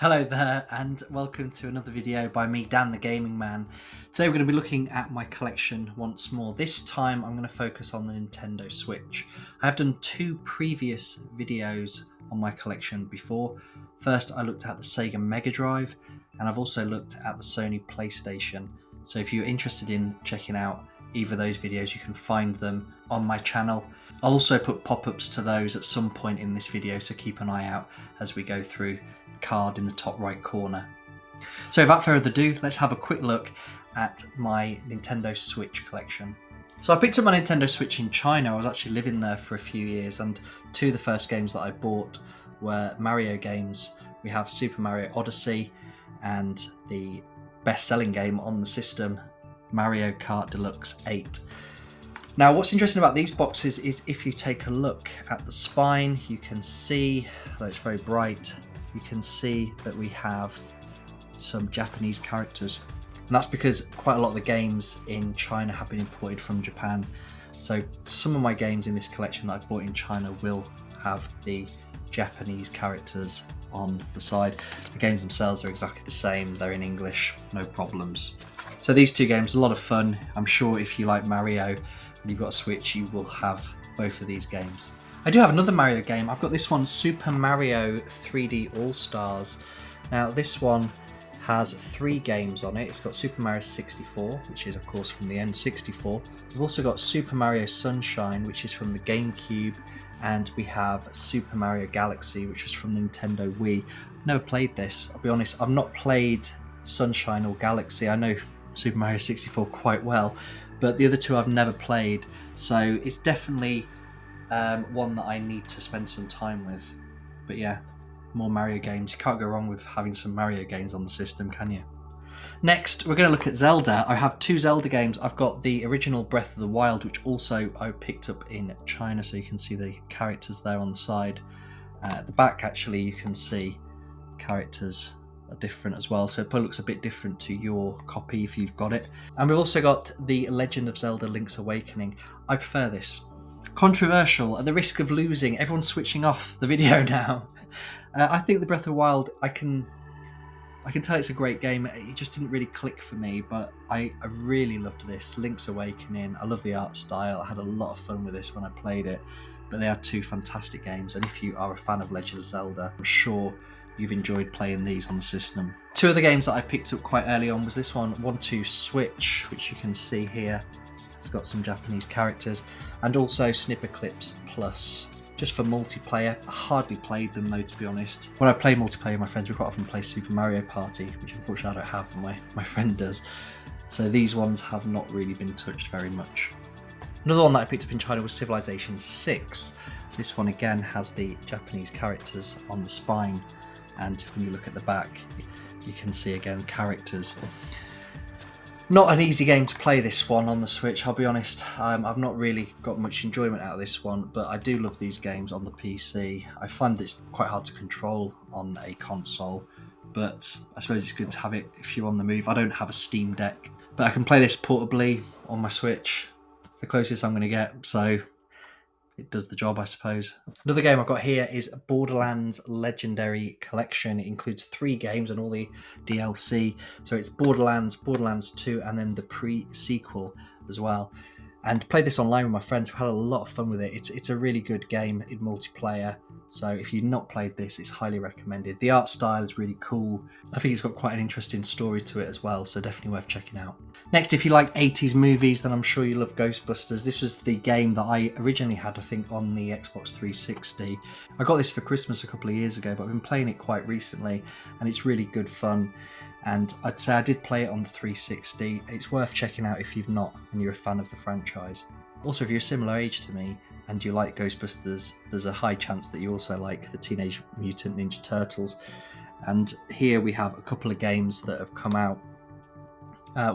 Hello there and welcome to another video by me, Dan the Gaming Man. Today we're going to be looking at my collection once more. This time I'm going to focus on the Nintendo Switch. I have done two previous videos on my collection before. First I looked at the Sega Mega Drive and I've also looked at the Sony PlayStation. So if you're interested in checking out either of those videos, you can find them on my channel. I'll also put pop-ups to those at some point in this video, so keep an eye out as we go through the card in the top right corner. So without further ado, let's have a quick look at my Nintendo Switch collection. So I picked up my Nintendo Switch in China. I was actually living there for a few years, and two of the first games that I bought were Mario games. We have Super Mario Odyssey and the best-selling game on the system, Mario Kart Deluxe 8. Now what's interesting about these boxes is if you take a look at the spine, you can see, though it's very bright, you can see that we have some Japanese characters. And that's because quite a lot of the games in China have been imported from Japan. So some of my games in this collection that I've bought in China will have the Japanese characters on the side. The games themselves are exactly the same, they're in English, no problems. So these two games, a lot of fun. I'm sure if you like Mario and you've got a Switch, you will have both of these games. I do have another Mario game. I've got this one, Super Mario 3D All-Stars. Now this one has 3 games on it. It's got Super Mario 64, which is of course from the N64. We've also got Super Mario Sunshine, which is from the GameCube, and we have Super Mario Galaxy, which was from the Nintendo Wii. I've never played this, I'll be honest. I've not played Sunshine or Galaxy. I know Super Mario 64 quite well, but the other two I've never played, so it's definitely one that I need to spend some time with. But yeah, more Mario games. You can't go wrong with having some Mario games on the system, can you? Next, we're going to look at Zelda. I have 2 Zelda games. I've got the original Breath of the Wild, which also I picked up in China, so you can see the characters there on the side. At the back, actually, you can see characters are different as well, so it probably looks a bit different to your copy if you've got it. And we've also got the Legend of Zelda Link's Awakening. I prefer this. Controversial, at the risk of losing, everyone's switching off the video now. I think the Breath of the Wild, I can tell it's a great game. It just didn't really click for me, but I really loved this. Link's Awakening, I love the art style. I had a lot of fun with this when I played it, but they are 2 fantastic games, and if you are a fan of Legend of Zelda, I'm sure you've enjoyed playing these on the system. 2 other games that I picked up quite early on was this one, 1-2 Switch, which you can see here. It's got some Japanese characters, and also Snipper Clips Plus, just for multiplayer. I hardly played them though, to be honest. When I play multiplayer with my friends, we quite often play Super Mario Party, which unfortunately I don't have, but my friend does. So these ones have not really been touched very much. Another one that I picked up in China was Civilization 6. This one again has the Japanese characters on the spine, and when you look at the back, you can see again characters. Not an easy game to play, this one on the Switch, I'll be honest. I've not really got much enjoyment out of this one, but I do love these games on the PC. I find it's quite hard to control on a console, but I suppose it's good to have it if you're on the move. I don't have a Steam Deck, but I can play this portably on my Switch. It's the closest I'm going to get, so it does the job, I suppose. Another game I've got here is Borderlands Legendary Collection. It includes 3 games and all the DLC. So it's Borderlands, Borderlands 2, and then the pre-sequel as well. And played this online with my friends. I've had a lot of fun with it. It's a really good game in multiplayer. So if you've not played this, it's highly recommended. The art style is really cool. I think it's got quite an interesting story to it as well, so definitely worth checking out. Next, if you like 80s movies, then I'm sure you love Ghostbusters. This was the game that I originally had, I think, on the Xbox 360. I got this for Christmas a couple of years ago, but I've been playing it quite recently, and it's really good fun. And I'd say I did play it on the 360. It's worth checking out if you've not and you're a fan of the franchise. Also, if you're a similar age to me and you like Ghostbusters, there's a high chance that you also like the Teenage Mutant Ninja Turtles. And here we have a couple of games that have come out.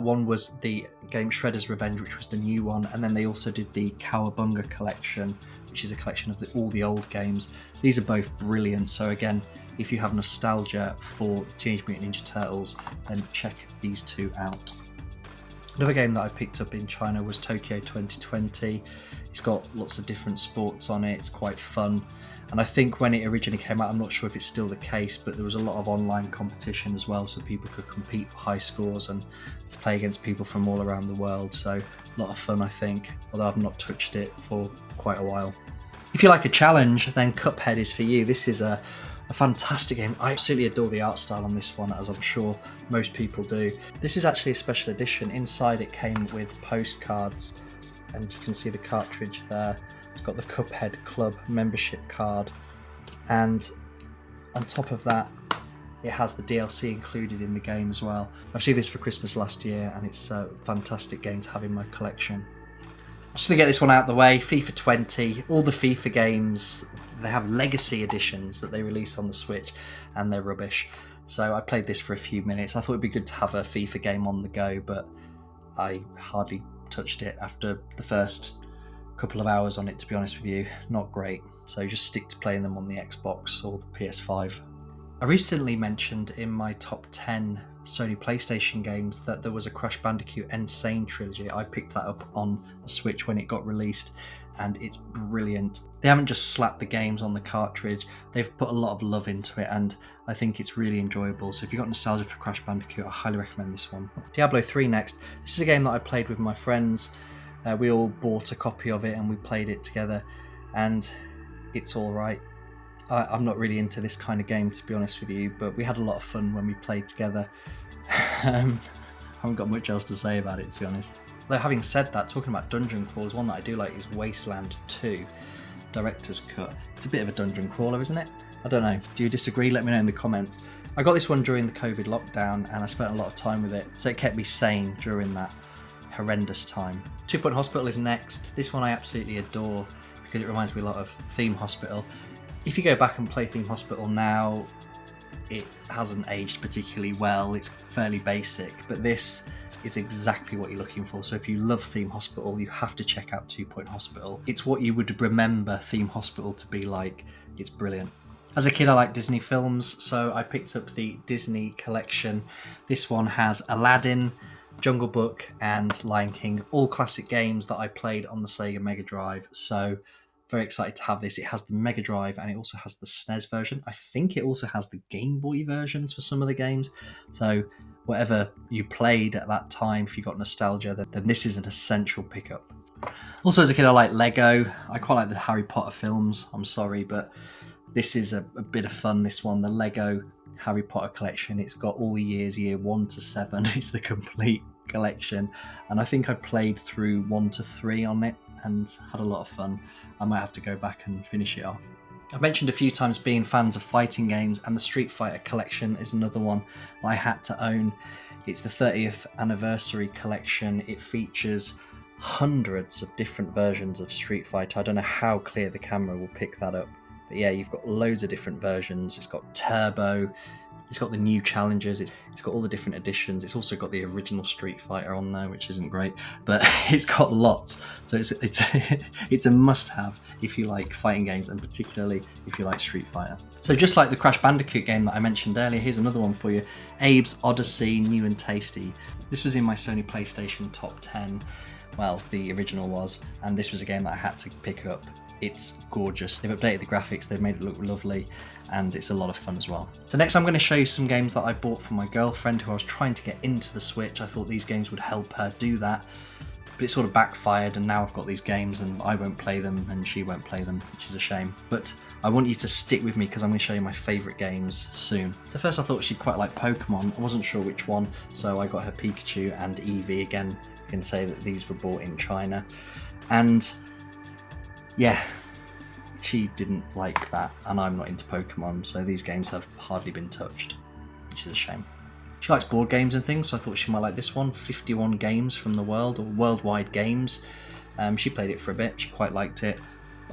One was the game Shredder's Revenge, which was the new one, and then they also did the Cowabunga Collection, which is a collection of all the old games. These are both brilliant, so again, if you have nostalgia for the Teenage Mutant Ninja Turtles, then check these 2 out. Another game that I picked up in China was Tokyo 2020. It's got lots of different sports on it. It's quite fun. And I think when it originally came out, I'm not sure if it's still the case, but there was a lot of online competition as well, so people could compete for high scores and play against people from all around the world. So a lot of fun, I think, although I've not touched it for quite a while. If you like a challenge, then Cuphead is for you. This is a fantastic game. I absolutely adore the art style on this one, as I'm sure most people do. This is actually a special edition. Inside it came with postcards, and you can see the cartridge there. It's got the Cuphead Club membership card, and on top of that it has the DLC included in the game as well. I received this for Christmas last year, and it's a fantastic game to have in my collection. Just to get this one out of the way, FIFA 20, all the FIFA games, they have legacy editions that they release on the Switch, and they're rubbish. So I played this for a few minutes. I thought it'd be good to have a FIFA game on the go, but I hardly touched it after the first couple of hours on it, to be honest with you. Not great. So just stick to playing them on the Xbox or the PS5. I recently mentioned in my top 10 Sony PlayStation games that there was a Crash Bandicoot Insane Trilogy. I picked that up on the Switch when it got released, and it's brilliant. They haven't just slapped the games on the cartridge, they've put a lot of love into it, and I think it's really enjoyable. So if you've got nostalgia for Crash Bandicoot, I highly recommend this one. Diablo 3 next. This is a game that I played with my friends. We all bought a copy of it and we played it together, and it's alright. I'm not really into this kind of game, to be honest with you, but we had a lot of fun when we played together. I haven't got much else to say about it, to be honest. Though having said that, talking about dungeon crawlers, one that I do like is Wasteland 2 Director's Cut. It's a bit of a dungeon crawler, isn't it? I don't know. Do you disagree? Let me know in the comments. I got this one during the COVID lockdown, and I spent a lot of time with it, so it kept me sane during that horrendous time. 2 Point Hospital is next. This one I absolutely adore because it reminds me a lot of Theme Hospital. If you go back and play Theme Hospital now, it hasn't aged particularly well. It's fairly basic, but this is exactly what you're looking for. So if you love Theme Hospital, you have to check out 2 Point Hospital. It's what you would remember Theme Hospital to be like. It's brilliant. As a kid, I like Disney films, so I picked up the Disney Collection. This one has Aladdin, Jungle Book, and Lion King, all classic games that I played on the Sega Mega Drive. So very excited to have this. It has the Mega Drive and it also has the SNES version. I think it also has the Game Boy versions for some of the games. So whatever you played at that time, if you got nostalgia, then this is an essential pickup. Also, as a kid, I like Lego. I quite like the Harry Potter films. I'm sorry, but this is a bit of fun, this one. The Lego Harry Potter collection. It's got all the years, year 1 to 7. It's the complete collection. And I think I played through 1 to 3 on it and had a lot of fun. I might have to go back and finish it off. I've mentioned a few times being fans of fighting games, and the Street Fighter collection is another one I had to own. It's the 30th anniversary collection. It features hundreds of different versions of Street Fighter. I don't know how clear the camera will pick that up, but yeah, you've got loads of different versions. It's got Turbo, it's got the new challenges, it's got all the different editions. It's also got the original Street Fighter on there, which isn't great, but it's got lots. So it's a must-have if you like fighting games, and particularly if you like Street Fighter. So just like the Crash Bandicoot game that I mentioned earlier, here's another one for you. Abe's Odyssey, New and Tasty. This was in my Sony PlayStation top 10. Well, the original was, and this was a game that I had to pick up. It's gorgeous. They've updated the graphics, they've made it look lovely, and it's a lot of fun as well. So next I'm going to show you some games that I bought for my girlfriend who I was trying to get into the Switch. I thought these games would help her do that, but it sort of backfired, and now I've got these games and I won't play them and she won't play them, which is a shame. But I want you to stick with me because I'm going to show you my favourite games soon. So first I thought she'd quite like Pokemon. I wasn't sure which one, so I got her Pikachu and Eevee. Again, I can say that these were bought in China. And yeah, she didn't like that, and I'm not into Pokemon, so these games have hardly been touched, which is a shame. She likes board games and things, so I thought she might like this one, 51 Games from the World, or Worldwide Games. She played it for a bit, she quite liked it.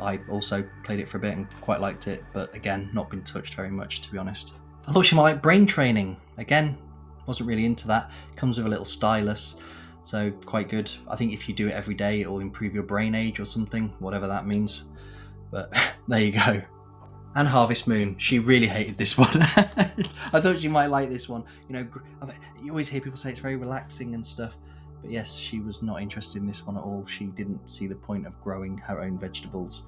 I also played it for a bit and quite liked it, but again, not been touched very much, to be honest. I thought she might like Brain Training. Again, wasn't really into that. Comes with a little stylus, so quite good. I think if you do it every day, it'll improve your brain age or something, whatever that means. But there you go. And Harvest Moon. She really hated this one. I thought she might like this one. You know, you always hear people say it's very relaxing and stuff. But yes, she was not interested in this one at all. She didn't see the point of growing her own vegetables.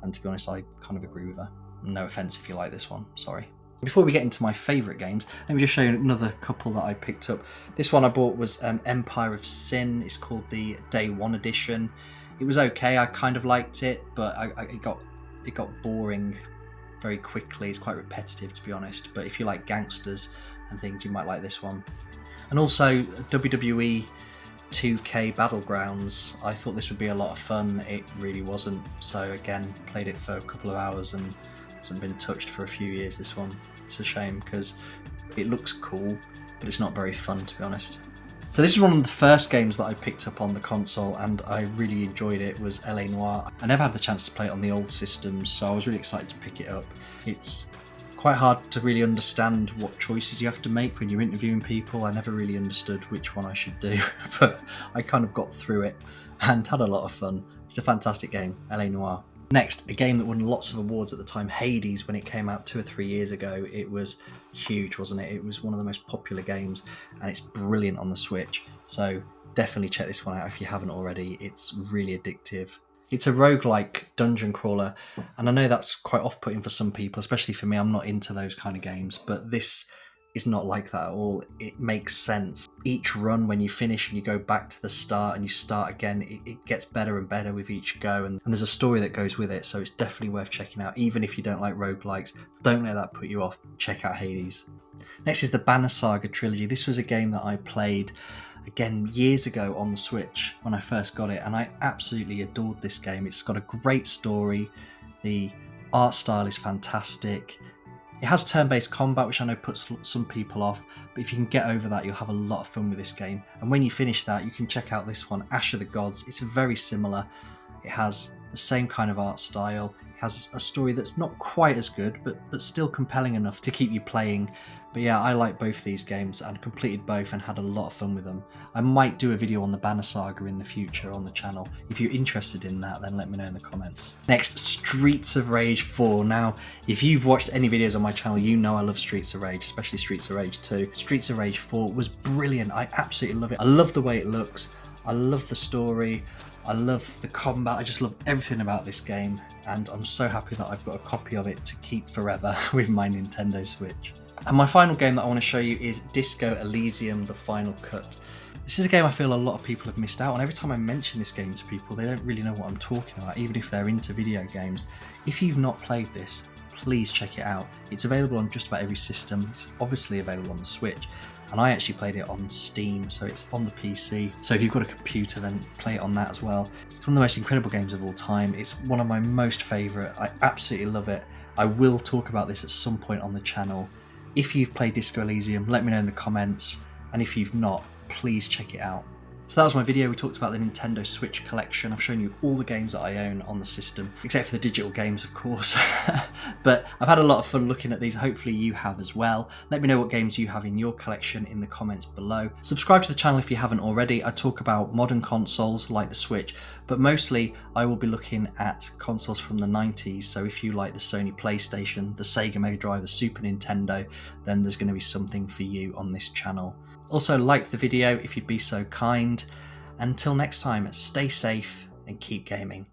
And to be honest, I kind of agree with her. No offence if you like this one, sorry. Before we get into my favourite games, let me just show you another couple that I picked up. This one I bought was Empire of Sin. It's called the Day 1 edition. It was okay, I kind of liked it, but it got boring very quickly. It's quite repetitive, to be honest, but if you like gangsters and things, you might like this one. And also WWE 2K Battlegrounds. I thought this would be a lot of fun. It really wasn't. So again, played it for a couple of hours and hasn't been touched for a few years, this one. It's a shame because it looks cool, but it's not very fun, to be honest. So this is one of the first games that I picked up on the console and I really enjoyed it. It was LA Noire. I never had the chance to play it on the old systems, so I was really excited to pick it up. It's quite hard to really understand what choices you have to make when you're interviewing people. I never really understood which one I should do, but I kind of got through it and had a lot of fun. It's a fantastic game, LA Noire. Next, a game that won lots of awards at the time, Hades, when it came out 2 or 3 years ago. It was huge, wasn't it? It was one of the most popular games and it's brilliant on the Switch. So definitely check this one out if you haven't already. It's really addictive. It's a roguelike dungeon crawler, and I know that's quite off-putting for some people, especially for me. I'm not into those kind of games, but this is not like that at all. It makes sense. Each run, when you finish and you go back to the start and you start again, it gets better and better with each go, and there's a story that goes with it, so it's definitely worth checking out. Even if you don't like roguelikes, don't let that put you off. Check out Hades. Next is the Banner Saga Trilogy. This was a game that I played again years ago on the Switch when I first got it, and I absolutely adored this game. It's got a great story, the art style is fantastic. It has turn-based combat, which I know puts some people off, but if you can get over that, you'll have a lot of fun with this game. And when you finish that, you can check out this one, Ash of the Gods. It's very similar. It has the same kind of art style. It has a story that's not quite as good, but still compelling enough to keep you playing. But yeah, I like both these games and completed both and had a lot of fun with them. I might do a video on the Banner Saga in the future on the channel. If you're interested in that, then let me know in the comments. Next, Streets of Rage 4. Now, if you've watched any videos on my channel, you know I love Streets of Rage, especially Streets of Rage 2. Streets of Rage 4 was brilliant. I absolutely love it. I love the way it looks. I love the story. I love the combat. I just love everything about this game, and I'm so happy that I've got a copy of it to keep forever with my Nintendo Switch. And my final game that I want to show you is Disco Elysium: The Final Cut. This is a game I feel a lot of people have missed out on. Every time I mention this game to people, they don't really know what I'm talking about, even if they're into video games. If you've not played this, please check it out. It's available on just about every system. It's obviously available on the Switch, and I actually played it on Steam, so it's on the PC. So if you've got a computer, then play it on that as well. It's one of the most incredible games of all time. It's one of my most favourite. I absolutely love it. I will talk about this at some point on the channel. If you've played Disco Elysium, let me know in the comments, and if you've not, please check it out. So that was my video. We talked about the Nintendo Switch collection. I've shown you all the games that I own on the system, except for the digital games, of course. But I've had a lot of fun looking at these. Hopefully you have as well. Let me know what games you have in your collection in the comments below. Subscribe to the channel if you haven't already. I talk about modern consoles like the Switch, but mostly I will be looking at consoles from the 90s. So if you like the Sony PlayStation, the Sega Mega Drive, the Super Nintendo, then there's going to be something for you on this channel. Also, like the video if you'd be so kind. Until next time, stay safe and keep gaming.